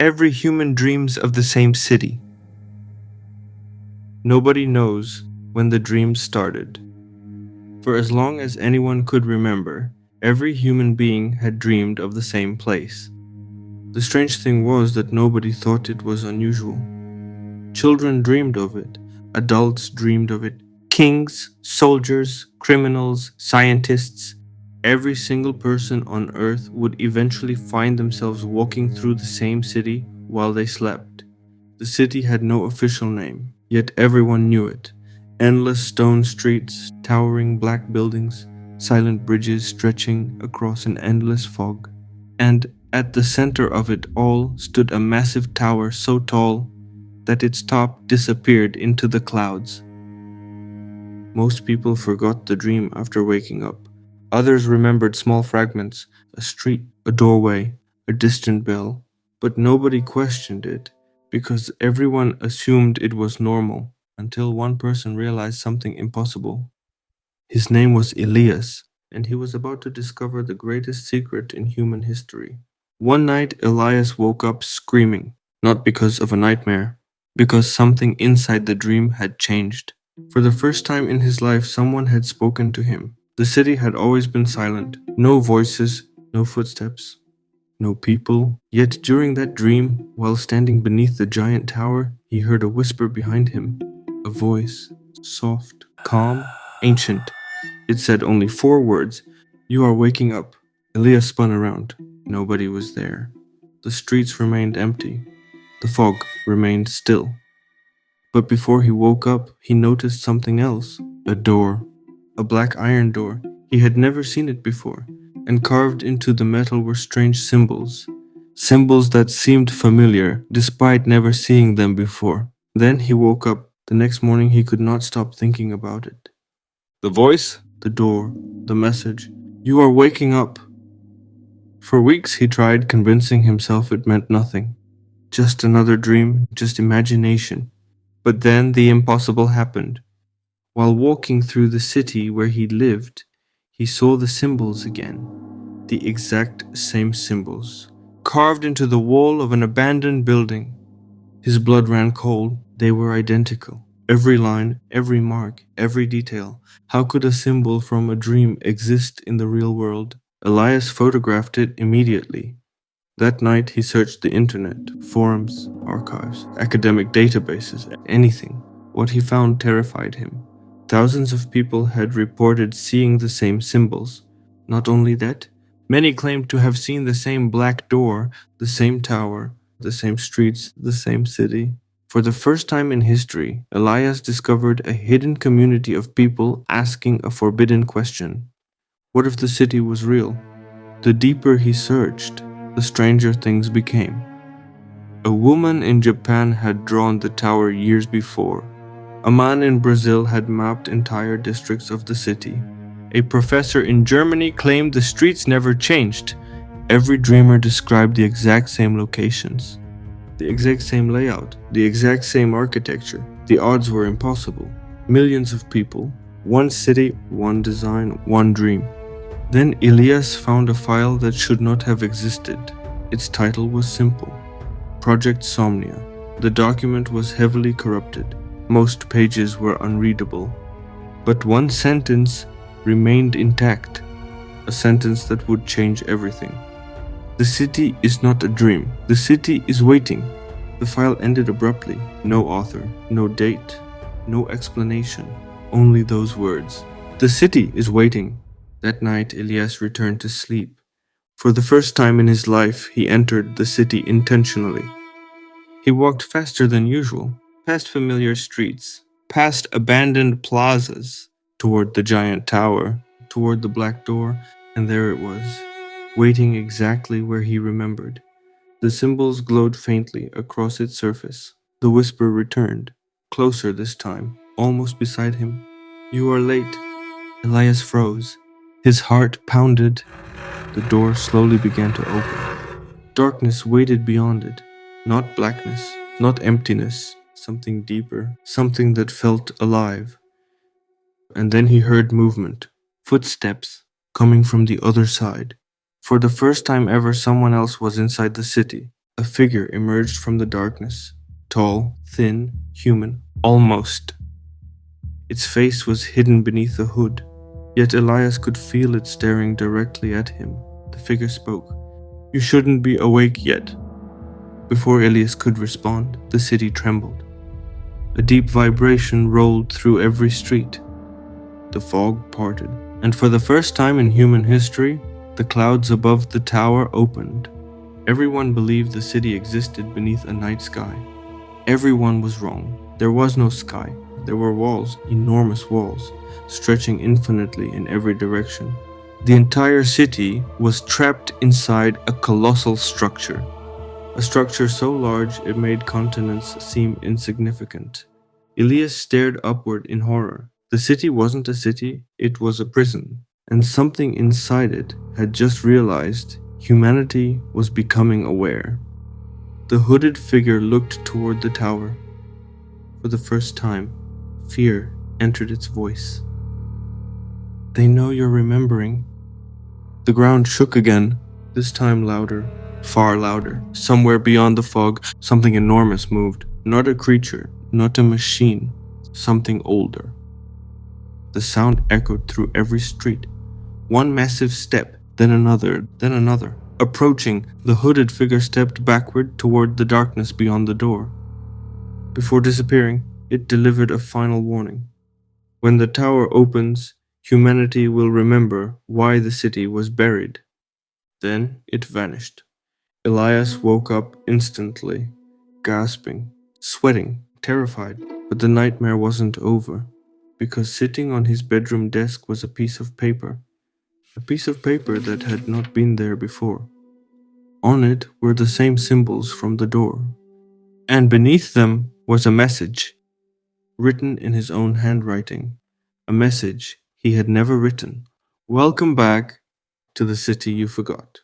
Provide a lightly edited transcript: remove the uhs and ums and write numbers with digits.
Every human dreams of the same city. Nobody knows when the dream started. For as long as anyone could remember, every human being had dreamed of the same place. The strange thing was that nobody thought it was unusual. Children dreamed of it, adults dreamed of it, kings, soldiers, criminals, scientists. Every single person on earth would eventually find themselves walking through the same city while they slept. The city had no official name, yet everyone knew it. Endless stone streets, towering black buildings, silent bridges stretching across an endless fog. And at the center of it all stood a massive tower so tall that its top disappeared into the clouds. Most people forgot the dream after waking up. Others remembered small fragments, a street, a doorway, a distant bell. But nobody questioned it because everyone assumed it was normal until one person realized something impossible. His name was Elias, and he was about to discover the greatest secret in human history. One night, Elias woke up screaming, not because of a nightmare, because something inside the dream had changed. For the first time in his life, someone had spoken to him. The city had always been silent, no voices, no footsteps, no people. Yet during that dream, while standing beneath the giant tower, he heard a whisper behind him. A voice, soft, calm, ancient. It said only 4 words: "You are waking up." Elias spun around. Nobody was there. The streets remained empty. The fog remained still. But before he woke up, he noticed something else. A door. A black iron door. He had never seen it before. And carved into the metal were strange symbols. Symbols that seemed familiar, despite never seeing them before. Then he woke up. The next morning he could not stop thinking about it. The voice, the door, the message. You are waking up. For weeks he tried convincing himself it meant nothing. Just another dream, just imagination. But then the impossible happened. While walking through the city where he lived, he saw the symbols again. The exact same symbols, carved into the wall of an abandoned building. His blood ran cold. They were identical. Every line, every mark, every detail. How could a symbol from a dream exist in the real world? Elias photographed it immediately. That night he searched the internet, forums, archives, academic databases, anything. What he found terrified him. Thousands of people had reported seeing the same symbols. Not only that, many claimed to have seen the same black door, the same tower, the same streets, the same city. For the first time in history, Elias discovered a hidden community of people asking a forbidden question. What if the city was real? The deeper he searched, the stranger things became. A woman in Japan had drawn the tower years before. A man in Brazil had mapped entire districts of the city. A professor in Germany claimed the streets never changed. Every dreamer described the exact same locations, the exact same layout, the exact same architecture. The odds were impossible. Millions of people, one city, one design, one dream. Then Elias found a file that should not have existed. Its title was simple: Project Somnia. The document was heavily corrupted. Most pages were unreadable. But one sentence remained intact, a sentence that would change everything. The city is not a dream. The city is waiting. The file ended abruptly. No author, no date, no explanation, only those words. The city is waiting. That night, Elias returned to sleep. For the first time in his life, he entered the city intentionally. He walked faster than usual, past familiar streets, past abandoned plazas, toward the giant tower, toward the black door, and there it was, waiting exactly where he remembered. The symbols glowed faintly across its surface. The whisper returned, closer this time, almost beside him. You are late. Elias froze. His heart pounded. The door slowly began to open. Darkness waited beyond it. Not blackness, not emptiness, something deeper, something that felt alive. And then he heard movement, footsteps, coming from the other side. For the first time ever, someone else was inside the city. A figure emerged from the darkness, tall, thin, human, almost. Its face was hidden beneath the hood, yet Elias could feel it staring directly at him. The figure spoke. "You shouldn't be awake yet." Before Elias could respond, the city trembled. A deep vibration rolled through every street. The fog parted, and for the first time in human history, the clouds above the tower opened. Everyone believed the city existed beneath a night sky. Everyone was wrong. There was no sky. There were walls, enormous walls, stretching infinitely in every direction. The entire city was trapped inside a colossal structure. A structure so large it made continents seem insignificant. Elias stared upward in horror. The city wasn't a city, it was a prison. And something inside it had just realized humanity was becoming aware. The hooded figure looked toward the tower. For the first time, fear entered its voice. "They know you're remembering." The ground shook again, this time louder, far louder. Somewhere beyond the fog, something enormous moved. Not a creature, not a machine, something older. The sound echoed through every street. One massive step, then another, then another. Approaching, the hooded figure stepped backward toward the darkness beyond the door. Before disappearing, it delivered a final warning. When the tower opens, humanity will remember why the city was buried. Then it vanished. Elias woke up instantly, gasping, sweating, terrified. But the nightmare wasn't over, because sitting on his bedroom desk was a piece of paper. A piece of paper that had not been there before. On it were the same symbols from the door. And beneath them was a message, written in his own handwriting. A message he had never written. "Welcome back to the city you forgot."